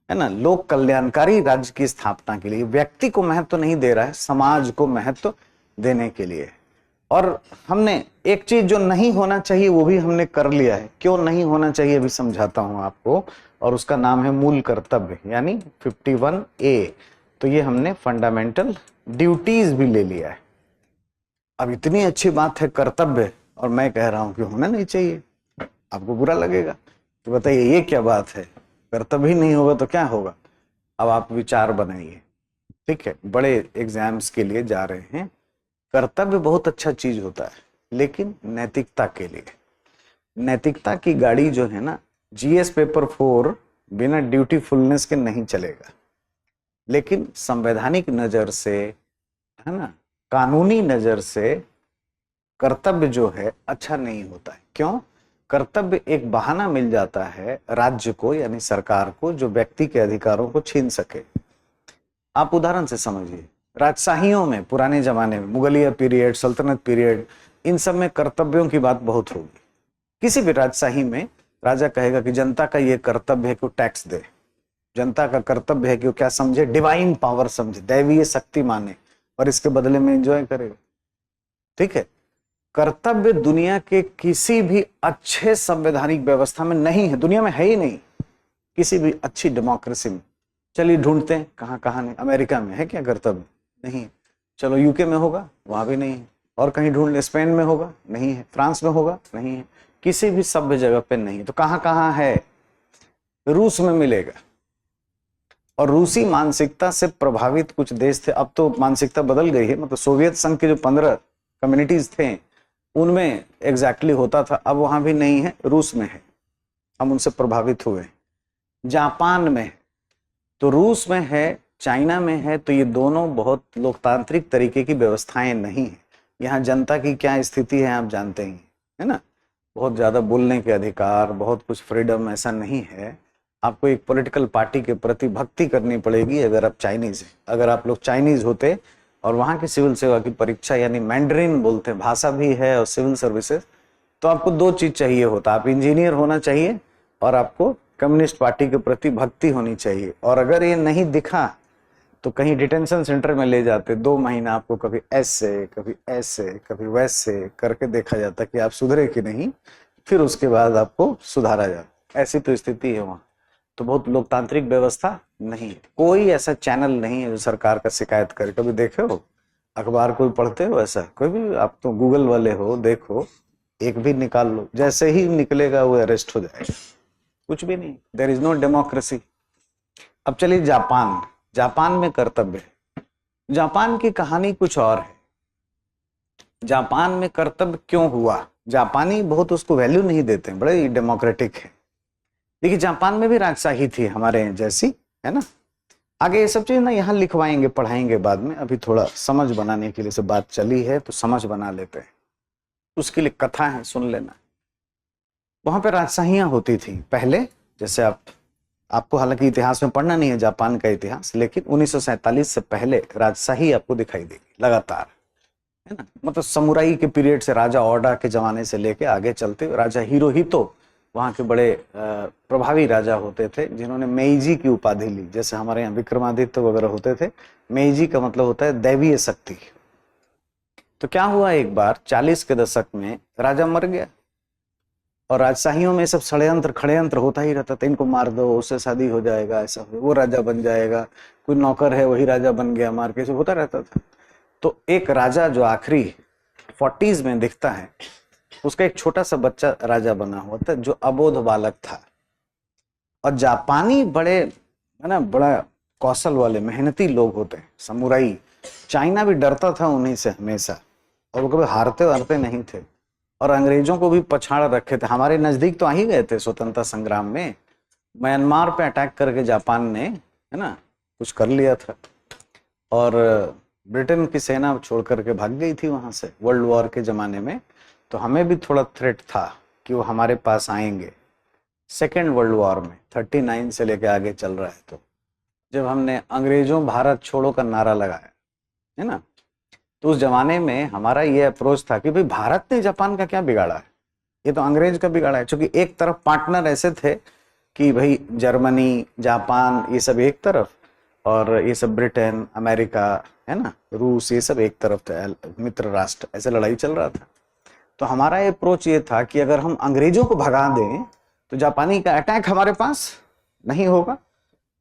है ना, लोक कल्याणकारी राज्य की स्थापना के लिए। व्यक्ति को महत्व नहीं दे रहा है, समाज को महत्व देने के लिए। और हमने एक चीज जो नहीं होना चाहिए वो भी हमने कर लिया है। क्यों नहीं होना चाहिए अभी समझाता हूं आपको, और उसका नाम है मूल कर्तव्य, यानी 51A। तो ये हमने फंडामेंटल ड्यूटीज भी ले लिया है। अब इतनी अच्छी बात है कर्तव्य, और मैं कह रहा हूं कि होना नहीं चाहिए, आपको बुरा लगेगा। तो बताइए ये क्या बात है, कर्तव्य ही नहीं होगा तो क्या होगा। अब आप विचार बनाइए, ठीक है, बड़े एग्जाम्स के लिए जा रहे हैं। कर्तव्य बहुत अच्छा चीज होता है, लेकिन नैतिकता के लिए, नैतिकता की गाड़ी जो है ना, जीएस पेपर 4 बिना ड्यूटीफुलनेस के नहीं चलेगा। लेकिन संवैधानिक नजर से, है ना, कानूनी नजर से कर्तव्य जो है अच्छा नहीं होता है। क्यों? कर्तव्य एक बहाना मिल जाता है राज्य को, यानी सरकार को, जो व्यक्ति के अधिकारों को छीन सके। आप उदाहरण से समझिए, राजशाहियों में, पुराने जमाने में, मुगलिया पीरियड, सल्तनत पीरियड, इन सब में कर्तव्यों की बात बहुत होगी। किसी भी राजशाही में राजा कहेगा कि जनता का ये कर्तव्य है कि वो टैक्स दे, जनता का कर्तव्य है कि वो क्या समझे, डिवाइन पावर समझे, दैवीय शक्ति माने, और इसके बदले में एंजॉय करेगा। ठीक है, कर्तव्य दुनिया के किसी भी अच्छे संवैधानिक व्यवस्था में नहीं है, दुनिया में है ही नहीं, किसी भी अच्छी डेमोक्रेसी में। चलिए ढूंढते हैं कहाँ कहाँ नहीं। अमेरिका में है क्या कर्तव्य? नहीं। चलो यूके में होगा, वहां भी नहीं है। और कहीं ढूंढ ले, स्पेन में होगा, नहीं है। फ्रांस में होगा, नहीं है। किसी भी सभ्य जगह पे नहीं है। तो कहाँ कहाँ है? रूस में मिलेगा। और रूसी मानसिकता से प्रभावित कुछ देश थे, अब तो मानसिकता बदल गई है, मतलब सोवियत संघ के जो 15 कम्युनिटीज थे उनमें एग्जैक्टली होता था, अब वहां भी नहीं है, रूस में है। हम उनसे प्रभावित हुए। जापान में है, तो रूस में है, चाइना में है। तो ये दोनों बहुत लोकतांत्रिक तरीके की व्यवस्थाएं नहीं है। यहाँ जनता की क्या स्थिति है आप जानते ही, है ना, बहुत ज्यादा बोलने के अधिकार, बहुत कुछ फ्रीडम ऐसा नहीं है। आपको एक पॉलिटिकल पार्टी के प्रति भक्ति करनी पड़ेगी अगर आप चाइनीज हैं। अगर आप लोग चाइनीज होते और वहां की सिविल सेवा की परीक्षा, यानी मैंड्रीन बोलते हैं, भाषा भी है और सिविल सर्विसेज, तो आपको 2 चीज चाहिए होता। आप इंजीनियर होना चाहिए और आपको कम्युनिस्ट पार्टी के प्रति भक्ति होनी चाहिए। और अगर ये नहीं दिखा तो कहीं डिटेंशन सेंटर में ले जाते, 2 महीना आपको कभी ऐसे कभी ऐसे कभी वैसे करके देखा जाता कि आप सुधरे कि नहीं, फिर उसके बाद आपको सुधारा जाता। ऐसी तो स्थिति है वहां। तो बहुत लोकतांत्रिक व्यवस्था नहीं है। कोई ऐसा चैनल नहीं है जो सरकार का शिकायत करे। कभी देखे हो? अखबार कोई पढ़ते हो ऐसा? कोई भी? आप तो गूगल वाले हो, देखो, एक भी निकाल लो, जैसे ही निकलेगा वो अरेस्ट हो जाएगा। कुछ भी नहीं, देयर इज नो डेमोक्रेसी। अब चलिए जापान। जापान में कर्तव्य है। जापान की कहानी कुछ और है। जापान में कर्तव्य क्यों हुआ? जापानी बहुत उसको वैल्यू नहीं देते, बड़े डेमोक्रेटिक है। देखिए जापान में भी राजशाही थी हमारे जैसी, है ना। आगे ये सब चीज ना यहाँ लिखवाएंगे, पढ़ाएंगे बाद में। अभी थोड़ा समझ बनाने के लिए से बात चली है तो समझ बना लेते हैं। उसके लिए कथा है, सुन लेना। वहां पे राजशाहियां होती थी पहले। जैसे आपको हालांकि इतिहास में पढ़ना नहीं है जापान का इतिहास, लेकिन 1947 से पहले राजशाही आपको दिखाई देगी लगातार, है ना। मतलब समुराई के पीरियड से, राजा ओडा के जमाने से लेके आगे चलते, राजा हिरोहितो वहां के बड़े प्रभावी राजा होते थे, जिन्होंने मेइजी की उपाधि ली। जैसे हमारे यहाँ विक्रमादित्य वगैरह होते थे। मेइजी का मतलब होता है दैवीय शक्ति। तो क्या हुआ, एक बार 40 के दशक में राजा मर गया, और राजशाहियों में सब षड्यंत्र खड़यंत्र होता ही रहता था। इनको मार दो, उससे शादी हो जाएगा, ऐसा वो राजा बन जाएगा, कोई नौकर है वही राजा बन गया, मार के, होता रहता था। तो एक राजा जो आखिरी 40s में दिखता है, उसका एक छोटा सा बच्चा राजा बना हुआ था जो अबोध बालक था। और जापानी बड़े, है ना, बड़ा कौशल वाले मेहनती लोग होते हैं, समुराई। चाइना भी डरता था उन्हीं से हमेशा, और वो कभी हारते वारते नहीं थे। और अंग्रेजों को भी पछाड़ रखे थे। हमारे नजदीक तो आ ही गए थे स्वतंत्रता संग्राम में। म्यांमार पे अटैक करके जापान ने, है ना, कुछ कर लिया था। और ब्रिटेन की सेना छोड़ करके भाग गई थी वहां से वर्ल्ड वॉर के जमाने में। तो हमें भी थोड़ा थ्रेट था कि वो हमारे पास आएंगे। सेकेंड वर्ल्ड वॉर में 39 से लेके आगे चल रहा है, तो जब हमने अंग्रेजों भारत छोड़ो का नारा लगाया, है ना, तो उस जमाने में हमारा ये अप्रोच था कि भाई भारत ने जापान का क्या बिगाड़ा है, ये तो अंग्रेज का बिगाड़ा है। क्योंकि एक तरफ पार्टनर ऐसे थे कि भाई जर्मनी, जापान ये सब एक तरफ, और ये सब ब्रिटेन, अमेरिका, है ना, रूस, ये सब एक तरफ थे, मित्र राष्ट्र, ऐसे लड़ाई चल रहा था। तो हमारा अप्रोच ये था कि अगर हम अंग्रेजों को भगा दें तो जापानी का अटैक हमारे पास नहीं होगा।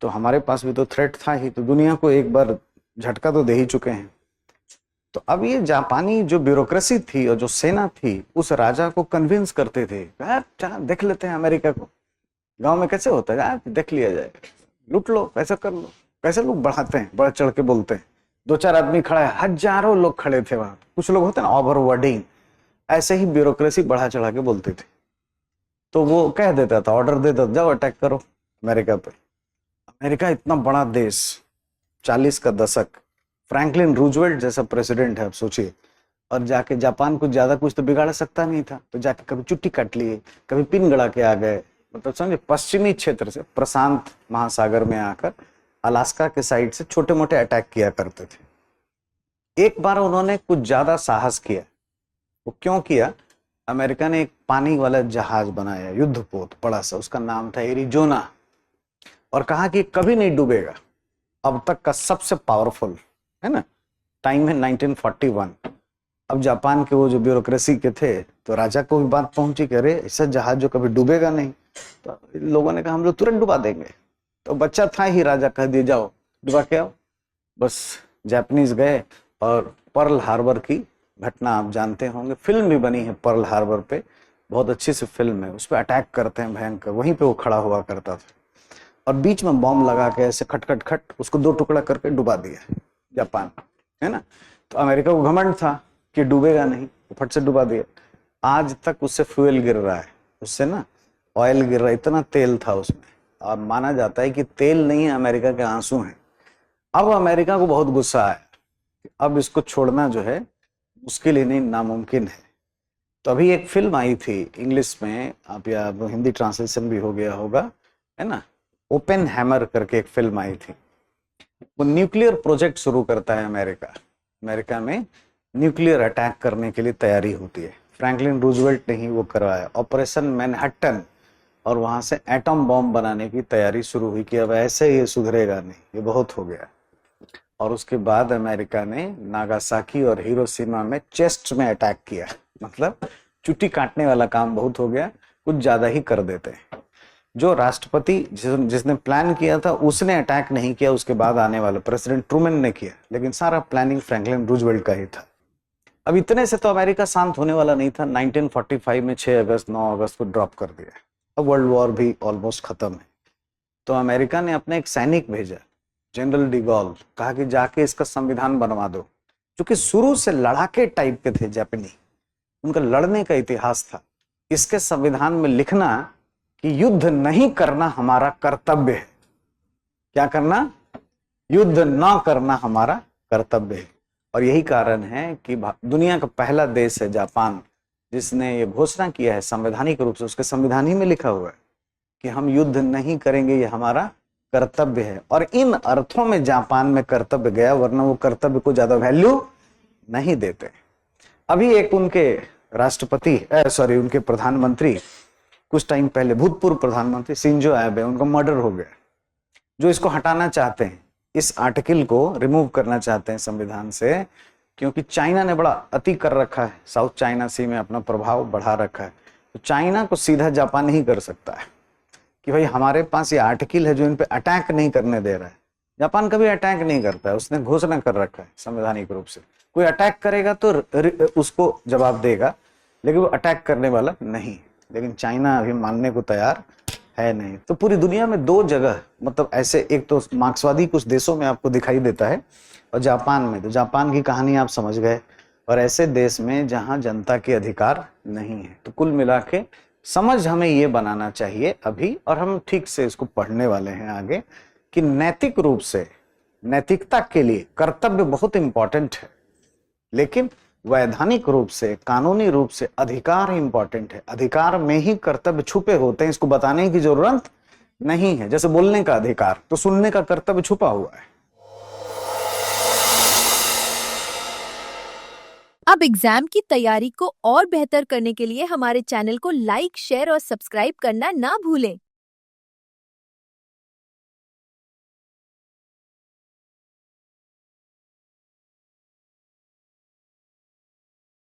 तो हमारे पास भी तो थ्रेट था ही, तो दुनिया को एक बार झटका तो दे ही चुके हैं। तो अब ये जापानी जो ब्यूरोक्रेसी थी और जो सेना थी, उस राजा को कन्विंस करते थे, यार चला देख लेते हैं अमेरिका को, गांव में कैसे होता है, यार देख लिया जाए, लूट लो, ऐसा कर लो। कैसे लोग बढ़ाते हैं, बढ़ चढ़ के बोलते हैं। 2-4 आदमी खड़ा है, हजारों लोग खड़े थे वहां। कुछ लोग होते हैं ना ओवर वर्डिंग, ऐसे ही ब्यूरोक्रेसी बढ़ा चढ़ा के बोलते थे। तो वो कह देता था, ऑर्डर देता, जाओ अटैक करो अमेरिका पे। अमेरिका इतना बड़ा देश, 40 का दशक, फ्रैंकलिन रूजवेल्ट जैसा प्रेसिडेंट है, आप सोचिए, और जाके जापान को ज्यादा कुछ तो बिगाड़ सकता नहीं था। तो जाके कभी चुट्टी काट लिए, कभी पिन गड़ा के आ गए, मतलब समझे, पश्चिमी क्षेत्र से प्रशांत महासागर में आकर अलास्का के साइड से छोटे मोटे अटैक किया करते थे। एक बार उन्होंने कुछ ज्यादा साहस किया। वो क्यों किया? अमेरिका ने एक पानी वाला जहाज बनाया, युद्धपोत बड़ा सा, उसका नाम था एरिजोना, और कहा कि कभी नहीं डूबेगा, अब तक का सबसे पावरफुल, है ना। टाइम है 1941। अब जापान के वो जो ब्यूरोक्रेसी के थे, तो राजा को भी बात पहुंची कि अरे ऐसा जहाज जो कभी डूबेगा नहीं। तो लोगों ने कहा हम लोग तुरंत डुबा देंगे। तो बच्चा था ही, राजा कह दिए जाओ डुबा के आओ। बस जापानीज गए, और पर्ल हार्बर की घटना आप जानते होंगे, फिल्म भी बनी है पर्ल हार्बर पे, बहुत अच्छी सी फिल्म है, उस पर अटैक करते हैं भयंकर, वहीं पे वो खड़ा हुआ करता था, और बीच में बॉम्ब लगा के ऐसे खट खट खट उसको 2 टुकड़ा करके डुबा दिया जापान, है ना। तो अमेरिका को घमंड था कि डूबेगा नहीं, फट से डुबा दिया। आज तक उससे फ्यूल गिर रहा है, उससे ना ऑयल गिर रहा है, इतना तेल था उसमें। अब माना जाता है कि तेल नहीं है, अमेरिका के आंसू हैं। अब अमेरिका को बहुत गुस्सा आया, अब इसको छोड़ना जो है मुश्किल ही नहीं, नामुमकिन है। तो अभी एक फिल्म आई थी इंग्लिश में, आप या हिंदी ट्रांसलेशन भी हो गया होगा, है ना, ओपेनहाइमर करके एक फिल्म आई थी। वो न्यूक्लियर प्रोजेक्ट शुरू करता है अमेरिका। अमेरिका में न्यूक्लियर अटैक करने के लिए तैयारी होती है। फ्रैंकलिन रूजवेल्ट ने ही वो करवाया, ऑपरेशन मैनहट्टन, और वहां से एटम बॉम्ब बनाने की तैयारी शुरू हुई कि अब ऐसे ये सुधरेगा नहीं, ये बहुत हो गया। और उसके बाद अमेरिका ने नागासाकी और हिरोशिमा में चेस्ट में अटैक किया, मतलब चुट्टी काटने वाला काम बहुत हो गया, कुछ ज्यादा ही कर देते हैं। जो राष्ट्रपति जिसने प्लान किया था उसने अटैक नहीं किया, उसके बाद आने वाला प्रेसिडेंट ट्रूमैन ने किया, लेकिन सारा प्लानिंग फ्रैंकलिन रूजवेल्ट का ही था। अब इतने से तो अमेरिका शांत होने वाला नहीं था। 1945 में 6 अगस्त 9 अगस्त को ड्रॉप कर दिया। अब वर्ल्ड वॉर भी ऑलमोस्ट खत्म है। तो अमेरिका ने अपने एक सैनिक भेजा, जनरल डिगॉल, कहा कि जाके इसका संविधान बनवा दो। क्योंकि शुरू से लड़ाके टाइप के थे जापानी, उनका लड़ने का इतिहास था। इसके संविधान में लिखना कि युद्ध नहीं करना हमारा कर्तव्य है। क्या करना? युद्ध ना करना हमारा कर्तव्य है। और यही कारण है कि दुनिया का पहला देश है जापान, जिसने ये घोषणा किया है संवैधानिक रूप से, उसके संविधान ही में लिखा हुआ है कि हम युद्ध नहीं करेंगे, ये हमारा कर्तव्य है। और इन अर्थों में जापान में कर्तव्य गया, वरना वो कर्तव्य को ज्यादा वैल्यू नहीं देते। अभी एक उनके राष्ट्रपति उनके प्रधानमंत्री कुछ टाइम पहले, भूतपूर्व प्रधानमंत्री शिंजो एबे, उनका मर्डर हो गया। जो इसको हटाना चाहते हैं, इस आर्टिकल को रिमूव करना चाहते हैं संविधान से, क्योंकि चाइना ने बड़ा अति कर रखा है, साउथ चाइना सी में अपना प्रभाव बढ़ा रखा है। तो चाइना को सीधा जापान नहीं कर सकता है कि भाई हमारे पास ये आर्टिकल है जो इन पे अटैक नहीं करने दे रहा है। जापान कभी अटैक नहीं करता है, उसने घोषणा कर रखा है संवैधानिक रूप से, कोई अटैक करेगा तो उसको जवाब देगा, लेकिन वो अटैक करने वाला नहीं। लेकिन चाइना अभी मानने को तैयार है नहीं। तो पूरी दुनिया में 2 जगह, मतलब ऐसे, एक तो मार्क्सवादी कुछ देशों में आपको दिखाई देता है, और जापान में, तो जापान की कहानी आप समझ गए, और ऐसे देश में जहां जनता के अधिकार नहीं है। तो कुल मिला के समझ हमें ये बनाना चाहिए अभी, और हम ठीक से इसको पढ़ने वाले हैं आगे, कि नैतिक रूप से, नैतिकता के लिए कर्तव्य बहुत इंपॉर्टेंट है, लेकिन वैधानिक रूप से, कानूनी रूप से अधिकार इंपॉर्टेंट है। अधिकार में ही कर्तव्य छुपे होते हैं, इसको बताने की जरूरत नहीं है। जैसे बोलने का अधिकार, तो सुनने का कर्तव्य छुपा हुआ है। अब एग्जाम की तैयारी को और बेहतर करने के लिए हमारे चैनल को लाइक, शेयर और सब्सक्राइब करना ना भूलें।